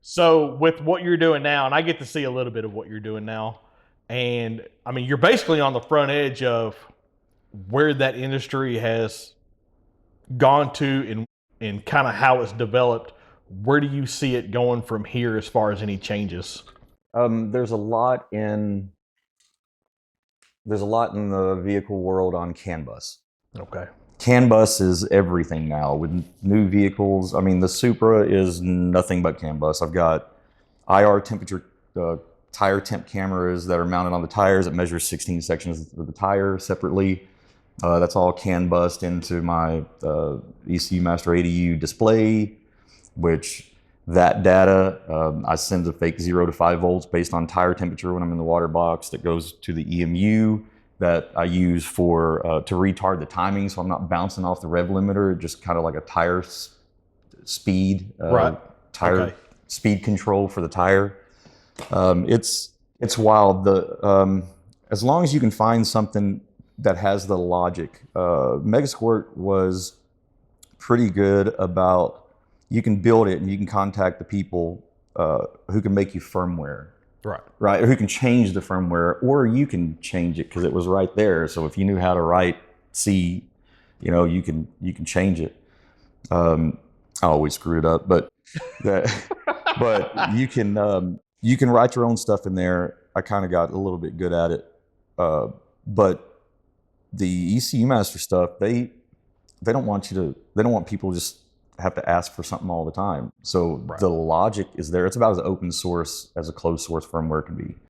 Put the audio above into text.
So with what you're doing now, and I get to see a little bit of what you're doing now, and I mean, you're basically on the front edge of where that industry has gone to and kind of how it's developed. Where do you see it going from here as far as any changes? There's a lot in the vehicle world on CAN bus. Okay. CAN bus is everything now with new vehicles. I mean, the Supra is nothing but CAN bus. I've got IR temperature tire temp cameras that are mounted on the tires. It measures 16 sections of the tire separately. That's all CAN bus into my ECU Master ADU display, which that data, I send a fake 0 to 5 volts based on tire temperature when I'm in the water box that goes to the EMU that I use for to retard the timing, so I'm not bouncing off the rev limiter, just kind of like a tire speed, Right. tire Okay. speed control for the tire. It's wild. As long as you can find something that has the logic. Megasquirt was pretty good about, you can build it and you can contact the people who can make you firmware. Right. Right, or who can change the firmware, or you can change it because it was right there. So if you knew how to write C, you can change it. I always screw it up, but that, but you can write your own stuff in there. I kind of got a little bit good at it, but the ECU Master stuff, they don't want people to just have to ask for something all the time. So Right. the logic is there. It's about as open source as a closed source firmware can be.